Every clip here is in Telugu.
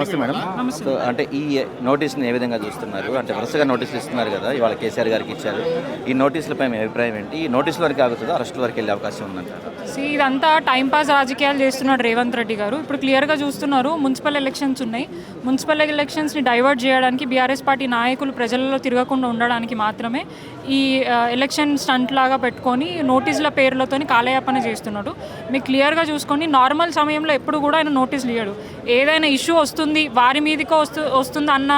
నమస్తే మేడం. సో అంటే ఈ నోటీస్ని ఏ విధంగా చూస్తున్నారు? అంటే వరుసగా నోటీసులు ఇస్తున్నారు కదా, ఇవాళ కేసీఆర్ గారికి ఇచ్చారు. ఈ నోటీసులపై మీ అభిప్రాయం ఏంటి? ఈ నోటీసుల వరకు ఆగుతుందా, అరెస్టుల వరకు వెళ్ళే అవకాశం ఉందంటారు? ఇదంతా టైంపాస్ రాజకీయాలు చేస్తున్నాడు రేవంత్ రెడ్డి గారు. ఇప్పుడు క్లియర్గా చూస్తున్నారు, మున్సిపల్ ఎలక్షన్స్ ఉన్నాయి. మున్సిపల్ ఎలక్షన్స్ని డైవర్ట్ చేయడానికి బీఆర్ఎస్ పార్టీ నాయకులు ప్రజలలో తిరగకుండా ఉండడానికి మాత్రమే ఈ ఎలక్షన్ స్టంట్ లాగా పెట్టుకొని నోటీసుల పేర్లతోని కాలయాపన చేస్తున్నాడు. మీకు క్లియర్గా చూసుకొని నార్మల్ సమయంలో ఎప్పుడు కూడా ఆయన నోటీసులు ఇవ్వడు. ఏదైనా ఇష్యూ వస్తుంది వారి మీదకో వస్తుంది అన్న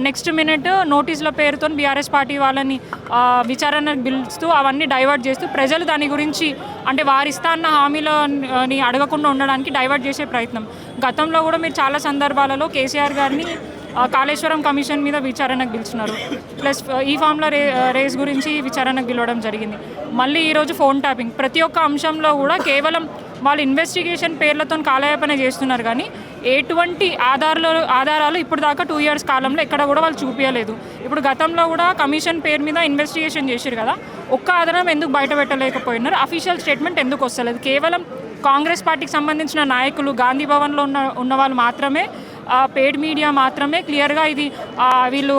నెక్స్ట్ మినిట్ నోటీసుల పేరుతో బీఆర్ఎస్ పార్టీ వాళ్ళని విచారణకు పిలుస్తూ అవన్నీ డైవర్ట్ చేస్తూ ప్రజలు దాని గురించి అంటే వారిస్తా అన్న హామీలని అడగకుండా ఉండడానికి డైవర్ట్ చేసే ప్రయత్నం. గతంలో కూడా మీరు చాలా సందర్భాలలో కేసీఆర్ గారిని కాళేశ్వరం కమిషన్ మీద విచారణకు పిలిచినారు, ప్లస్ ఈ ఫామ్ల రేస్ గురించి విచారణకు పిలవడం జరిగింది. మళ్ళీ ఈరోజు ఫోన్ ట్యాపింగ్, ప్రతి ఒక్క అంశంలో కూడా కేవలం వాళ్ళు ఇన్వెస్టిగేషన్ పేర్లతో కాలయాపన చేస్తున్నారు. కానీ ఎటువంటి ఆధారాలు ఇప్పుడు దాకా 2 years కాలంలో ఎక్కడ కూడా వాళ్ళు చూపించలేదు. ఇప్పుడు గతంలో కూడా కమిషన్ పేరు మీద ఇన్వెస్టిగేషన్ చేశారు కదా, ఒక్క ఆధారం ఎందుకు బయట పెట్టలేకపోయినారు? అఫీషియల్ స్టేట్మెంట్ ఎందుకు వస్తలేదు? కేవలం కాంగ్రెస్ పార్టీకి సంబంధించిన నాయకులు, గాంధీ భవన్లో ఉన్న వాళ్ళు మాత్రమే, పెయిడ్ మీడియా మాత్రమే క్లియర్గా ఇది వీళ్ళు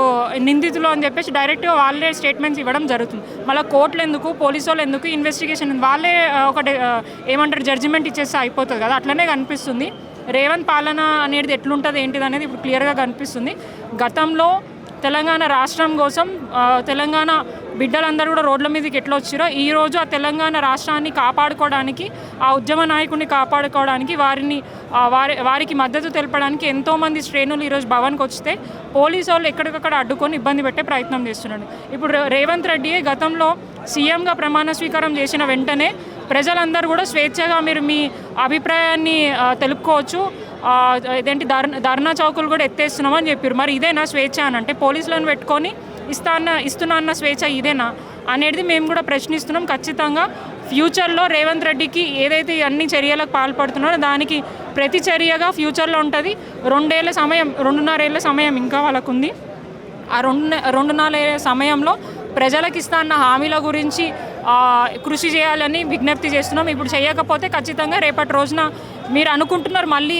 నిందితులు అని చెప్పేసి డైరెక్ట్గా వాళ్ళే స్టేట్మెంట్స్ ఇవ్వడం జరుగుతుంది. మళ్ళీ కోర్టులు ఎందుకు, పోలీసు వాళ్ళు ఎందుకు, ఇన్వెస్టిగేషన్ వాళ్ళే ఒకటి ఏమంటారు జడ్జిమెంట్ ఇచ్చేస్తే అయిపోతుంది కదా. అట్లనే కనిపిస్తుంది రేవంత్ పాలన అనేది ఎట్లుంటుంది ఏంటిది అనేది ఇప్పుడు క్లియర్గా కనిపిస్తుంది. గతంలో తెలంగాణ రాష్ట్రం కోసం తెలంగాణ బిడ్డలందరూ కూడా రోడ్ల మీదకి ఎట్లా వచ్చారో ఈరోజు ఆ తెలంగాణ రాష్ట్రాన్ని కాపాడుకోవడానికి, ఆ ఉద్యమ నాయకుడిని కాపాడుకోవడానికి, వారికి మద్దతు తెలపడానికి ఎంతోమంది శ్రేణులు ఈరోజు భవన్కి వస్తే పోలీసు వాళ్ళు ఎక్కడికక్కడ అడ్డుకొని ఇబ్బంది పెట్టే ప్రయత్నం చేస్తున్నాడు. ఇప్పుడు రేవంత్ రెడ్డి గతంలో సీఎంగా ప్రమాణ స్వీకారం చేసిన వెంటనే ప్రజలందరూ కూడా స్వేచ్ఛగా మీరు మీ అభిప్రాయాన్ని తెలుపుకోవచ్చు, ఇదేంటి ధర్నా చౌకులు కూడా ఎత్తేస్తున్నామని చెప్పారు. మరి ఇదేనా స్వేచ్ఛ అని? అంటే పోలీసులను పెట్టుకొని ఇస్తున్నా అన్న స్వేచ్ఛ ఇదేనా అనేది మేము కూడా ప్రశ్నిస్తున్నాం. ఖచ్చితంగా ఫ్యూచర్లో రేవంత్ రెడ్డికి ఏదైతే అన్ని చర్యలకు పాల్పడుతున్నారో దానికి ప్రతి చర్యగా ఫ్యూచర్లో ఉంటుంది. 2.5 ఏళ్ళ సమయం ఇంకా వాళ్ళకు ఉంది. ఆ 2.5 ఏళ్ళ సమయంలో ప్రజలకు ఇస్తా అన్న హామీల గురించి కృషి చేయాలని విజ్ఞప్తి చేస్తున్నాం. ఇప్పుడు చేయకపోతే ఖచ్చితంగా రేపటి రోజున మీరు అనుకుంటున్నారు మళ్ళీ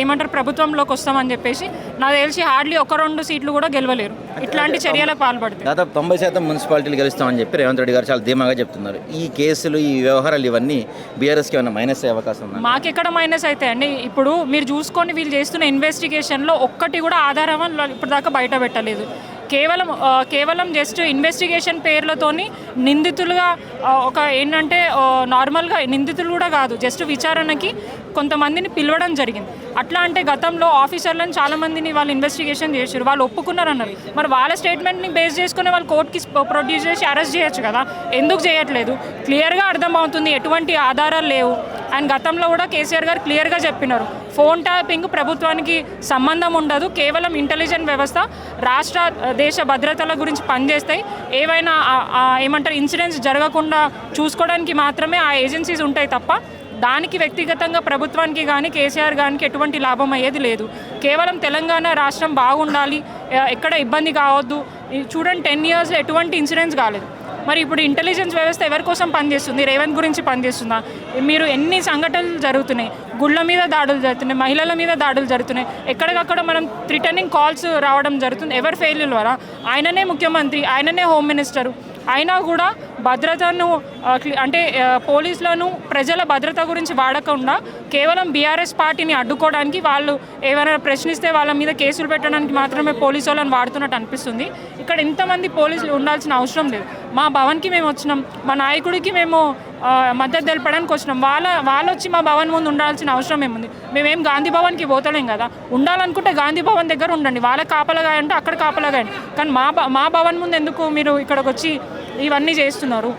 ఏమంటారు ప్రభుత్వంలోకి వస్తామని చెప్పేసి, నాకు తెలిసి హార్డ్లీ 1-2 సీట్లు కూడా గెలవలేరు ఇట్లాంటి చర్యలకు పాల్పడితే. దాదాపు 90% మున్సిపాలిటీలు గెలుస్తామని చెప్పి రేవంత్ రెడ్డి గారు చాలా ధీమాగా చెప్తున్నారు. ఈ కేసులు, ఈ వ్యవహారాలు ఇవన్నీ బీఆర్ఎస్కి ఏమైనా మైనస్ అయ్యే అవకాశం ఉంది? మాకెక్కడ మైనస్ అయితే అండి, ఇప్పుడు మీరు చూసుకొని వీళ్ళు చేస్తున్న ఇన్వెస్టిగేషన్లో ఒక్కటి కూడా ఆధారం ఇప్పుడు దాకా బయట పెట్టలేదు. కేవలం జస్ట్ ఇన్వెస్టిగేషన్ పేర్లతోని నిందితులుగా ఒక ఏంటంటే నార్మల్గా నిందితులు కూడా కాదు, జస్ట్ విచారణకి కొంతమందిని పిలవడం జరిగింది. అట్లా అంటే గతంలో ఆఫీసర్లను చాలామందిని వాళ్ళు ఇన్వెస్టిగేషన్ చేశారు, వాళ్ళు ఒప్పుకున్నారన్నారు. మరి వాళ్ళ స్టేట్మెంట్ని బేస్ చేసుకుని వాళ్ళు కోర్టుకి ప్రొడ్యూస్ చేసి అరెస్ట్ చేయొచ్చు కదా, ఎందుకు చేయట్లేదు? క్లియర్గా అర్థమవుతుంది ఎటువంటి ఆధారాలు లేవు. అండ్ గతంలో కూడా కేసీఆర్ గారు క్లియర్గా చెప్పినారు, ఫోన్ ట్యాపింగ్ ప్రభుత్వానికి సంబంధం ఉండదు, కేవలం ఇంటెలిజెన్స్ వ్యవస్థ రాష్ట్ర దేశ భద్రతల గురించి పనిచేస్తాయి, ఏవైనా ఏమంటారు ఇన్సిడెంట్స్ జరగకుండా చూసుకోవడానికి మాత్రమే ఆ ఏజెన్సీస్ ఉంటాయి తప్ప దానికి వ్యక్తిగతంగా ప్రభుత్వానికి కానీ కేసీఆర్ గారికి ఎటువంటి లాభం అయ్యేది లేదు. కేవలం తెలంగాణ రాష్ట్రం బాగుండాలి, ఎక్కడ ఇబ్బంది కావద్దు. చూడండి 10 yearsలో ఎటువంటి ఇన్సిడెంట్స్ కాలేదు. మరి ఇప్పుడు ఇంటెలిజెన్స్ వ్యవస్థ ఎవరి కోసం పనిచేస్తుంది? రేవంత్ గురించి పనిచేస్తుందా? మీరు ఎన్ని సంఘటనలు జరుగుతున్నాయి, గుళ్ళ మీద దాడులు జరుగుతున్నాయి, మహిళల మీద దాడులు జరుగుతున్నాయి, ఎక్కడికక్కడ మనం రిటర్నింగ్ కాల్స్ రావడం జరుగుతుంది. ఎవరి ఫెయిల్యూర్ ద్వారా? ఆయననే ముఖ్యమంత్రి, ఆయననే హోమ్ మినిస్టరు, అయినా కూడా భద్రతను అంటే పోలీసులను ప్రజల భద్రత గురించి వాడకుండా కేవలం బీఆర్ఎస్ పార్టీని అడ్డుకోవడానికి, వాళ్ళు ఏమైనా ప్రశ్నిస్తే వాళ్ళ మీద కేసులు పెట్టడానికి మాత్రమే పోలీసు వాళ్ళని వాడుతున్నట్టు అనిపిస్తుంది. ఇక్కడ ఇంతమంది పోలీసులు ఉండాల్సిన అవసరం లేదు. మా భవన్కి మేము వచ్చినాం, మా నాయకుడికి మేము మద్దతు తెలపడానికి వచ్చినాం, వాళ్ళు వచ్చి మా భవన్ ముందు ఉండాల్సిన అవసరం ఏముంది? మేమేం గాంధీ భవన్కి పోతలేం కదా. ఉండాలనుకుంటే గాంధీ భవన్ దగ్గర ఉండండి, వాళ్ళకి కాపలాగా అంటే అక్కడ కాపలాగా. కానీ మా భవన్ ముందు ఎందుకు మీరు ఇక్కడికి వచ్చి ఇవన్నీ చేస్తున్నారు?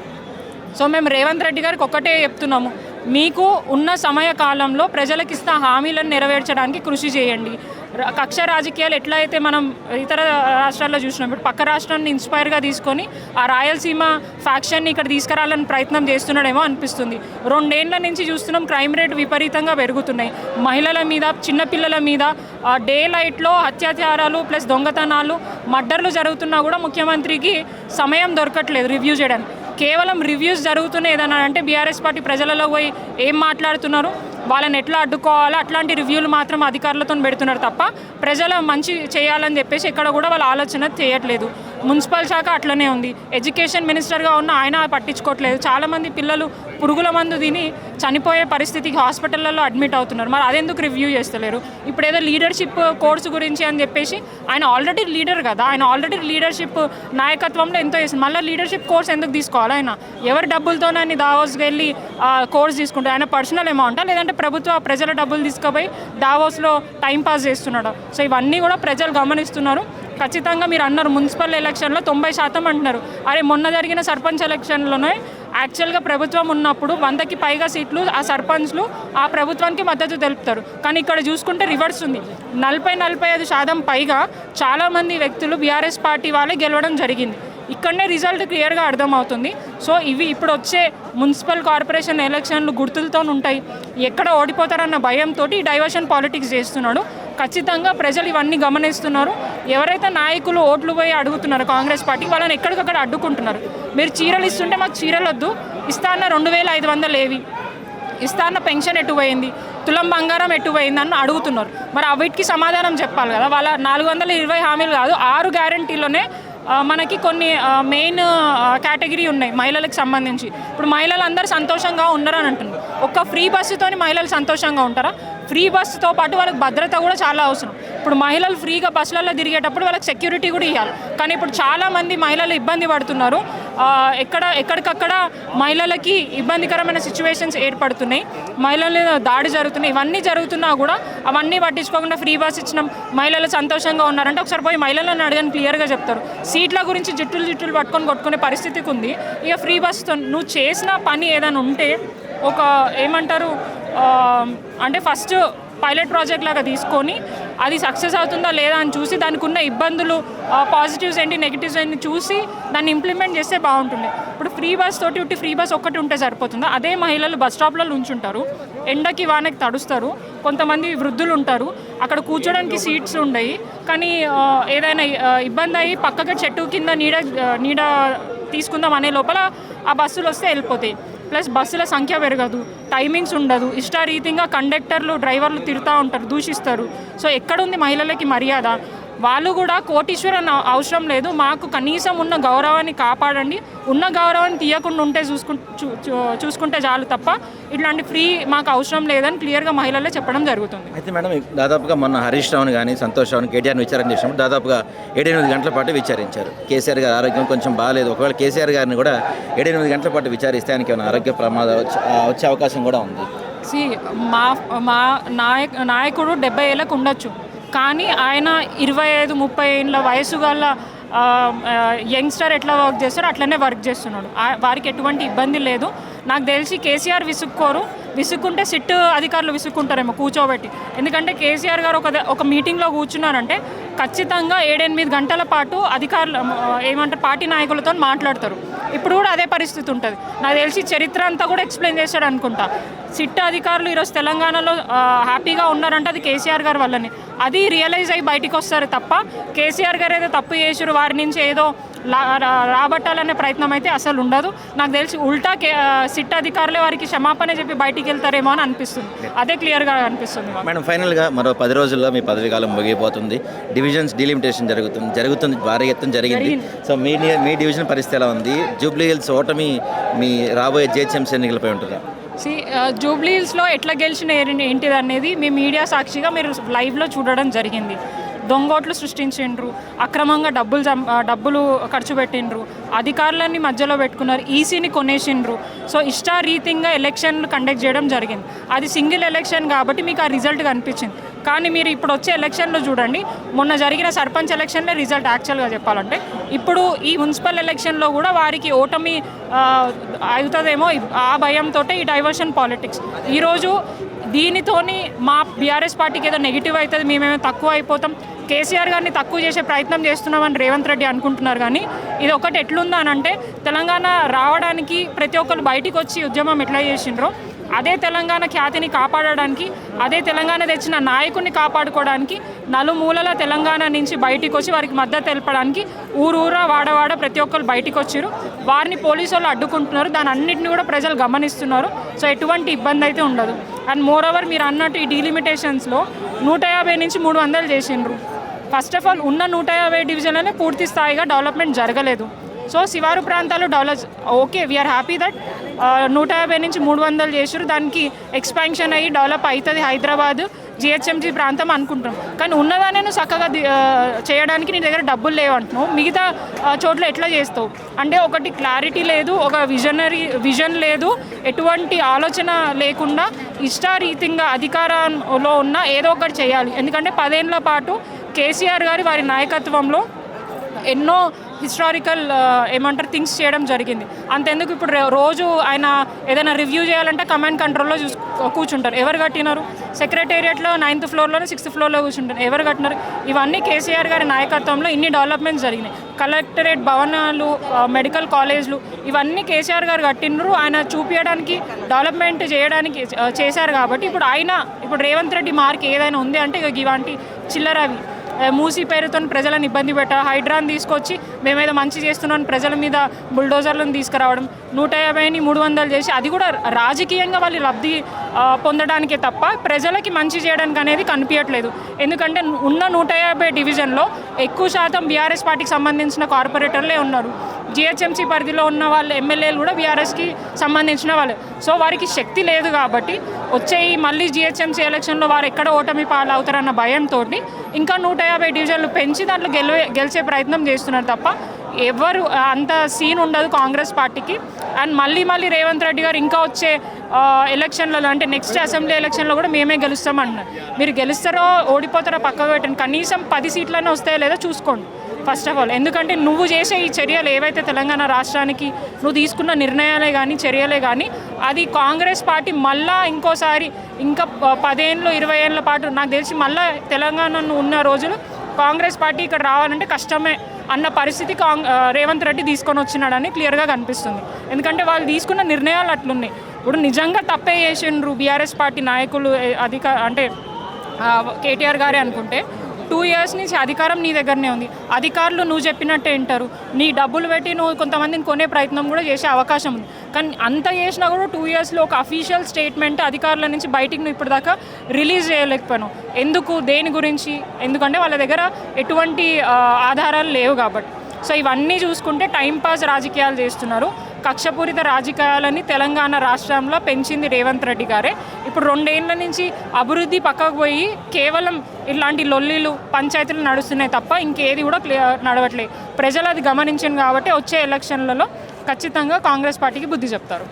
సో మేము రేవంత్ రెడ్డి గారికి ఒక్కటే చెప్తున్నాము, మీకు ఉన్న సమయ కాలంలో ప్రజలకు ఇస్తా హామీలను నెరవేర్చడానికి కృషి చేయండి. కక్ష రాజకీయాలు ఎట్లయితే మనం ఇతర రాష్ట్రాల్లో చూసినాం, ఇప్పుడు పక్క రాష్ట్రాన్ని ఇన్స్పైర్గా తీసుకొని ఆ రాయలసీమ ఫ్యాక్షన్ని ఇక్కడ తీసుకురావాలని ప్రయత్నం చేస్తున్నాడేమో అనిపిస్తుంది. 2 ఏళ్ల నుంచి చూస్తున్నాం క్రైమ్ రేట్ విపరీతంగా పెరుగుతున్నాయి. మహిళల మీద, చిన్నపిల్లల మీద డే లైట్లో అత్యాచారాలు ప్లస్ దొంగతనాలు, మర్డర్లు జరుగుతున్నా కూడా ముఖ్యమంత్రికి సమయం దొరకట్లేదు రివ్యూ చేయడానికి. కేవలం రివ్యూస్ జరుగుతున్నాయి ఏదన్నా అంటే బీఆర్ఎస్ పార్టీ ప్రజలలో పోయి ఏం మాట్లాడుతున్నారు? వాళ్ళని ఎట్లా అడ్డుకోవాలో అట్లాంటి రివ్యూలు మాత్రం అధికారులతో పెడుతున్నారు తప్ప ప్రజల మంచి చేయాలని చెప్పేసి ఎక్కడ కూడా వాళ్ళ ఆలోచన చేయట్లేదు. మున్సిపల్ శాఖ అట్లనే ఉంది. ఎడ్యుకేషన్ మినిస్టర్గా ఉన్న ఆయన పట్టించుకోవట్లేదు. చాలామంది పిల్లలు పురుగుల మందు తిని చనిపోయే పరిస్థితికి హాస్పిటల్లో అడ్మిట్ అవుతున్నారు. మరి అదెందుకు రివ్యూ చేస్తలేరు? ఇప్పుడు ఏదో లీడర్షిప్ కోర్సు గురించి అని చెప్పేసి ఆయన ఆల్రెడీ లీడర్ కదా, ఆయన ఆల్రెడీ లీడర్షిప్ నాయకత్వంలో ఎంతో చేసింది. మళ్ళీ లీడర్షిప్ కోర్స్ ఎందుకు తీసుకోవాలి? ఆయన ఎవరి డబ్బులతోనని దావోస్కి వెళ్ళి కోర్స్ తీసుకుంటారు? ఆయన పర్సనల్ అమౌంటా లేదంటే ప్రజల డబ్బులు తీసుకుపోయి దావోస్లో టైంపాస్ చేస్తున్నాడు? సో ఇవన్నీ కూడా ప్రజలు గమనిస్తున్నారు. ఖచ్చితంగా మీరు అన్నారు మున్సిపల్ ఎలక్షన్లో 90% అంటున్నారు. అరే మొన్న జరిగిన సర్పంచ్ ఎలక్షన్లోనే యాక్చువల్గా ప్రభుత్వం ఉన్నప్పుడు 100కి పైగా సీట్లు ఆ సర్పంచ్లు ఆ ప్రభుత్వానికి మద్దతు తెలుపుతారు. కానీ ఇక్కడ చూసుకుంటే రివర్స్ ఉంది. 40-45% పైగా చాలామంది వ్యక్తులు బీఆర్ఎస్ పార్టీ వాళ్ళే గెలవడం జరిగింది. ఇక్కడనే రిజల్ట్ క్లియర్గా అర్థమవుతుంది. సో ఇవి ఇప్పుడు వచ్చే మున్సిపల్ కార్పొరేషన్ ఎలక్షన్లు గుర్తులతో ఉంటాయి. ఎక్కడ ఓడిపోతారన్న భయంతో డైవర్షన్ పాలిటిక్స్ చేస్తున్నాడు. ఖచ్చితంగా ప్రజలు ఇవన్నీ గమనిస్తున్నారు. ఎవరైతే నాయకులు ఓట్లు పోయి అడుగుతున్నారో కాంగ్రెస్ పార్టీ వాళ్ళని ఎక్కడికక్కడ అడ్డుకుంటున్నారు. మీరు చీరలు ఇస్తుంటే మాకు చీరలు వద్దు, ఇస్తా అన్న 2500 ఏవి, ఇస్తా అన్న పెన్షన్ ఎటు పోయింది, తులం బంగారం ఎటు పోయింది అని అడుగుతున్నారు. మరి వీటికి సమాధానం చెప్పాలి కదా. వాళ్ళ 420 హామీలు కాదు, 6 గ్యారంటీలోనే మనకి కొన్ని మెయిన్ కేటగిరీ ఉన్నాయి మహిళలకు సంబంధించి. ఇప్పుడు మహిళలు అందరూ సంతోషంగా ఉన్నారని అంటున్నారు. ఒక్క ఫ్రీ బస్సుతోని మహిళలు సంతోషంగా ఉంటారా? ఫ్రీ బస్సుతో పాటు వాళ్ళకి భద్రత కూడా చాలా అవసరం. ఇప్పుడు మహిళలు ఫ్రీగా బస్సులలో తిరిగేటప్పుడు వాళ్ళకి సెక్యూరిటీ కూడా ఇవ్వాలి. కానీ ఇప్పుడు చాలామంది మహిళలు ఇబ్బంది పడుతున్నారు. ఎక్కడికక్కడ మహిళలకి ఇబ్బందికరమైన సిచ్యువేషన్స్ ఏర్పడుతున్నాయి, మహిళల దాడి జరుగుతున్నాయి. ఇవన్నీ జరుగుతున్నా కూడా అవన్నీ పట్టించుకోకుండా ఫ్రీ బస్ ఇచ్చినాం, మహిళలు సంతోషంగా ఉన్నారంటే ఒకసారి పోయి మహిళలను అడగని క్లియర్గా చెప్తారు. సీట్ల గురించి జుట్టులు పట్టుకొని కొట్టుకునే పరిస్థితికి ఉంది. ఇక ఫ్రీ బస్తో నువ్వు చేసిన పని ఏదైనా ఉంటే ఒక ఏమంటారు అంటే ఫస్ట్ పైలట్ ప్రాజెక్ట్ లాగా తీసుకొని అది సక్సెస్ అవుతుందా లేదా అని చూసి దానికి ఉన్న ఇబ్బందులు పాజిటివ్స్ ఏంటి నెగిటివ్స్ ఏంటి చూసి దాన్ని ఇంప్లిమెంట్ చేస్తే బాగుంటుంది. ఇప్పుడు ఫ్రీ బస్ తోటి ఫ్రీ బస్ ఒక్కటి ఉంటే సరిపోతుందా? అదే మహిళలు బస్ స్టాప్లలో ఉంచుంటారు, ఎండకి వానకి తడుస్తారు, కొంతమంది వృద్ధులు ఉంటారు, అక్కడ కూర్చోడానికి సీట్స్ ఉండయి. కానీ ఏదైనా ఇబ్బంది అయ్యి పక్కకి చెట్టు కింద నీడ తీసుకుందాం అనే లోపల ఆ బస్సులు వస్తే వెళ్ళిపోతాయి. ప్లస్ బస్సుల సంఖ్య పెరగదు, టైమింగ్స్ ఉండదు, ఇష్టారీతిగా కండక్టర్లు డ్రైవర్లు తిరుగుతూ ఉంటారు, దూషిస్తారు. సో ఎక్కడుంది మహిళలకి మర్యాద? వాళ్ళు కూడా కోటీశ్వరన్ అవసరం లేదు, మాకు కనీసం ఉన్న గౌరవాన్ని కాపాడండి, ఉన్న గౌరవాన్ని తీయకుండా ఉంటే చూసుకుంటే చాలు తప్ప ఇట్లాంటి ఫ్రీ మాకు అవసరం లేదని క్లియర్గా మహిళలే చెప్పడం జరుగుతుంది. అయితే మేడం దాదాపుగా మొన్న హరీష్ రావుని కానీ సంతోష్ రావుని కేటీఆర్ని విచారణ చేసినప్పుడు దాదాపుగా 7-8 గంటల పాటు విచారించారు. కేసీఆర్ గారి ఆరోగ్యం కొంచెం బాగాలేదు. ఒకవేళ కేసీఆర్ గారిని కూడా 7-8 గంటల పాటు విచారిస్తే ఆయనకి ఏమైనా ఆరోగ్య ప్రమాదం వచ్చే అవకాశం కూడా ఉంది. మా నాయకుడు 70 ఏళ్ళకు ఉండొచ్చు, కానీ ఆయన 25-30 ఏళ్ళ వయసు గల యంగ్స్టర్ ఎట్లా వర్క్ చేస్తారో అట్లనే వర్క్ చేస్తున్నాడు. వారికి ఎటువంటి ఇబ్బంది లేదు. నాకు తెలిసి కేసీఆర్ విసుక్కుంటే సిట్ అధికారులు విసుక్కుంటారేమో కూర్చోబెట్టి. ఎందుకంటే కేసీఆర్ గారు ఒక మీటింగ్లో కూర్చున్నారంటే ఖచ్చితంగా 7-8 గంటల పాటు అధికారులు ఏమంటారు పార్టీ నాయకులతో మాట్లాడతారు. ఇప్పుడు కూడా అదే పరిస్థితి ఉంటుంది. నాకు తెలిసి చరిత్ర అంతా కూడా ఎక్స్ప్లెయిన్ చేశాడు అనుకుంటా. సిట్ అధికారులు ఈరోజు తెలంగాణలో హ్యాపీగా ఉన్నారంటే అది కేసీఆర్ గారి వల్లనే. అది రియలైజ్ అయ్యి బయటికి వస్తారు తప్ప కేసీఆర్ గారు ఏదో తప్పు చేసారు వారి నుంచి ఏదో రాబట్టాలనే ప్రయత్నం అయితే అసలు ఉండదు. నాకు తెలిసి ఉల్టా సిట్ అధికారులే వారికి క్షమాపణ చెప్పి బయటికి వెళ్తారేమో అని అనిపిస్తుంది. అదే క్లియర్గా అనిపిస్తుంది. మేడం ఫైనల్గా మరో 10 రోజుల్లో మీ పదవి కాలం ముగిపోతుంది. డివిజన్స్ డీలిమిటేషన్ జరుగుతుంది భారీ ఎత్తున జరిగింది. సో మీ డివిజన్ పరిస్థితి ఎలా ఉంది? జూబ్లీ హిల్స్ ఓటమి మీ రాబోయే జిహెచ్ఎంసీ ఎన్నికలపై ఉంటుందా? జూబ్లీ హిల్స్లో ఎట్లా గెలిచిన ఏంటిది అనేది మీ మీడియా సాక్షిగా మీరు లైవ్లో చూడడం జరిగింది. దొంగోట్లు సృష్టించిండ్రు, అక్రమంగా డబ్బులు ఖర్చు పెట్టిండ్రు, అధికారులన్నీ మధ్యలో పెట్టుకున్నారు, ఈసీని కొనేసిండ్రు. సో ఇష్టారీతిగా ఎలక్షన్లు కండక్ట్ చేయడం జరిగింది. అది సింగిల్ ఎలక్షన్ కాబట్టి మీకు ఆ రిజల్ట్ కనిపించింది. కానీ మీరు ఇప్పుడు వచ్చే ఎలక్షన్లో చూడండి, మొన్న జరిగిన సర్పంచ్ ఎలక్షన్లే రిజల్ట్ యాక్చువల్గా చెప్పాలంటే. ఇప్పుడు ఈ మున్సిపల్ ఎలక్షన్లో కూడా వారికి ఓటమి అవుతుందేమో ఆ భయంతో ఈ డైవర్షన్ పాలిటిక్స్. ఈరోజు దీనితోని మా బీఆర్ఎస్ పార్టీకి ఏదో నెగిటివ్ అవుతుంది, మేమేమో తక్కువ అయిపోతాం, కేసీఆర్ గారిని తక్కువ చేసే ప్రయత్నం చేస్తున్నామని రేవంత్ రెడ్డి అనుకుంటున్నారు. కానీ ఇది ఒకటి ఎట్లుందా అని అంటే తెలంగాణ రావడానికి ప్రతి ఒక్కరు బయటికి వచ్చి ఉద్యమం ఎట్లా చేసిండ్రో అదే తెలంగాణ ఖ్యాతిని కాపాడడానికి, అదే తెలంగాణ తెచ్చిన నాయకుడిని కాపాడుకోవడానికి నలుమూలల తెలంగాణ నుంచి బయటికి వచ్చి వారికి మద్దతు తెలపడానికి ఊరూరా వాడవాడ ప్రతి ఒక్కరు బయటికి వచ్చారు. వారిని పోలీసు వాళ్ళు అడ్డుకుంటున్నారు. దాని అన్నింటినీ కూడా ప్రజలు గమనిస్తున్నారు. సో ఎటువంటి ఇబ్బంది అయితే ఉండదు. అండ్ మోర్ ఓవర్ మీరు అన్నట్టు ఈ డీలిమిటేషన్స్లో 150 నుంచి 300 చేసిండ్రు. ఫస్ట్ ఆఫ్ ఆల్ ఉన్న 150 డివిజన్లోనే పూర్తి స్థాయిగా డెవలప్మెంట్ జరగలేదు. సో శివారు ప్రాంతాలు develop okay, we are happy that 150 నుంచి 300 చేసారు. దానికి ఎక్స్పాన్షన్ అయ్యి డెవలప్ అవుతుంది హైదరాబాద్ జిహెచ్ఎంసీ ప్రాంతం అనుకుంటాం. కానీ ఉన్నదానే చక్కగా చేయడానికి నీ దగ్గర డబ్బులు లేవు అంటున్నావు. మిగతా చోట్ల ఎట్లా చేస్తావు అంటే ఒకటి క్లారిటీ లేదు, ఒక విజన్ లేదు, ఎటువంటి ఆలోచన లేకుండా ఇష్టారీతిగా అధికారంలో ఉన్న ఏదో ఒకటి చేయాలి. ఎందుకంటే 10 ఏళ్ల పాటు కేసీఆర్ గారి వారి నాయకత్వంలో ఎన్నో హిస్టారికల్ ఏమంటారు థింగ్స్ చేయడం జరిగింది. అంతెందుకు ఇప్పుడు రోజు ఆయన ఏదైనా రివ్యూ చేయాలంటే కమాండ్ కంట్రోల్లో కూర్చుంటారు. ఎవరు కట్టినారు? సెక్రటేరియట్లో 9th ఫ్లోర్లోనే 6th ఫ్లోర్లో కూర్చుంటారు. ఎవరు కట్టినారు? ఇవన్నీ కేసీఆర్ గారి నాయకత్వంలో ఇన్ని డెవలప్మెంట్స్ జరిగినాయి. కలెక్టరేట్ భవనాలు, మెడికల్ కాలేజ్లు ఇవన్నీ కేసీఆర్ గారు కట్టినరు. ఆయన చూపించడానికి డెవలప్మెంట్ చేయడానికి చేశారు. కాబట్టి ఇప్పుడు రేవంత్ రెడ్డి మార్క్ ఏదైనా ఉంది అంటే ఇలాంటి చిల్లరవి మూసి పేరుతో ప్రజలను ఇబ్బంది హైడ్రాన్ తీసుకొచ్చి మేమేదో మంచి చేస్తున్నాం ప్రజల మీద బుల్డోజర్లను తీసుకురావడం, 150ని 300 చేసి అది కూడా రాజకీయంగా వాళ్ళు లబ్ధి పొందడానికే తప్ప ప్రజలకి మంచి చేయడానికి అనేది కనిపించట్లేదు. ఎందుకంటే ఉన్న 150 డివిజన్లో ఎక్కువ శాతం బీఆర్ఎస్ పార్టీకి సంబంధించిన కార్పొరేటర్లే ఉన్నారు. జిహెచ్ఎంసీ పరిధిలో ఉన్న వాళ్ళు ఎమ్మెల్యేలు కూడా బీఆర్ఎస్కి సంబంధించిన వాళ్ళు. సో వారికి శక్తి లేదు కాబట్టి మళ్ళీ జిహెచ్ఎంసీ ఎలక్షన్లో వారు ఎక్కడ ఓటమి పాలవుతారన్న భయంతో ఇంకా 150 డివిజన్లు పెంచి దాంట్లో గెలిచే ప్రయత్నం చేస్తున్నారు తప్ప ఎవరు అంత సీన్ ఉండదు కాంగ్రెస్ పార్టీకి. అండ్ మళ్ళీ రేవంత్ రెడ్డి గారు ఇంకా వచ్చే ఎలక్షన్లలో అంటే నెక్స్ట్ అసెంబ్లీ ఎలక్షన్లో కూడా మేమే గెలుస్తామంటున్నారు. మీరు గెలుస్తారో ఓడిపోతారో పక్కకు పెట్టండి, కనీసం 10 సీట్లైనా వస్తాయో లేదో చూసుకోండి ఫస్ట్ ఆఫ్ ఆల్. ఎందుకంటే నువ్వు చేసే ఈ చర్యలు ఏవైతే తెలంగాణ రాష్ట్రానికి నువ్వు తీసుకున్న నిర్ణయాలే కానీ చర్యలే కానీ అది కాంగ్రెస్ పార్టీ మళ్ళా ఇంకోసారి ఇంకా 10 ఏళ్ళు 20 ఏళ్ళ పాటు నాకు తెలిసి మళ్ళీ తెలంగాణ ఉన్న రోజులు కాంగ్రెస్ పార్టీ ఇక్కడ రావాలంటే కష్టమే అన్న పరిస్థితి రేవంత్ రెడ్డి తీసుకొని వచ్చినాడని క్లియర్గా కనిపిస్తుంది. ఎందుకంటే వాళ్ళు తీసుకున్న నిర్ణయాలు అట్లున్నాయి. ఇప్పుడు నిజంగా తప్పే చేసిండ్రు బీఆర్ఎస్ పార్టీ నాయకులు అంటే కేటీఆర్ గారే అనుకుంటే 2 years నుంచి అధికారం నీ దగ్గరనే ఉంది. అధికారులు నువ్వు చెప్పినట్టే వింటారు. నీ డబ్బులు పెట్టి నువ్వు కొంతమందిని కొనే ప్రయత్నం కూడా చేసే అవకాశం ఉంది. కానీ అంత చేసినా కూడా 2 yearsలో ఒక అఫీషియల్ స్టేట్మెంట్ అధికారుల నుంచి బయటికి నువ్వు ఇప్పటిదాకా రిలీజ్ చేయలేకపోయాను. ఎందుకు? దేని గురించి? ఎందుకంటే వాళ్ళ దగ్గర ఎటువంటి ఆధారాలు లేవు కాబట్టి. సో ఇవన్నీ చూసుకుంటే టైంపాస్ రాజకీయాలు చేస్తున్నారు. కక్షపూరిత రాజకీయాలని తెలంగాణ రాష్ట్రంలో పెంచింది రేవంత్ రెడ్డి గారే. ఇప్పుడు 2 ఏళ్ల నుంచి అభివృద్ధి పక్కకు పోయి కేవలం ఇలాంటి లొల్లీలు పంచాయతీలు నడుస్తున్నాయి తప్ప ఇంకేది కూడా నడవట్లేదు. ప్రజలు అది గమనించింది కాబట్టి వచ్చే ఎలక్షన్లలో ఖచ్చితంగా కాంగ్రెస్ పార్టీకి బుద్ధి చెప్తారు.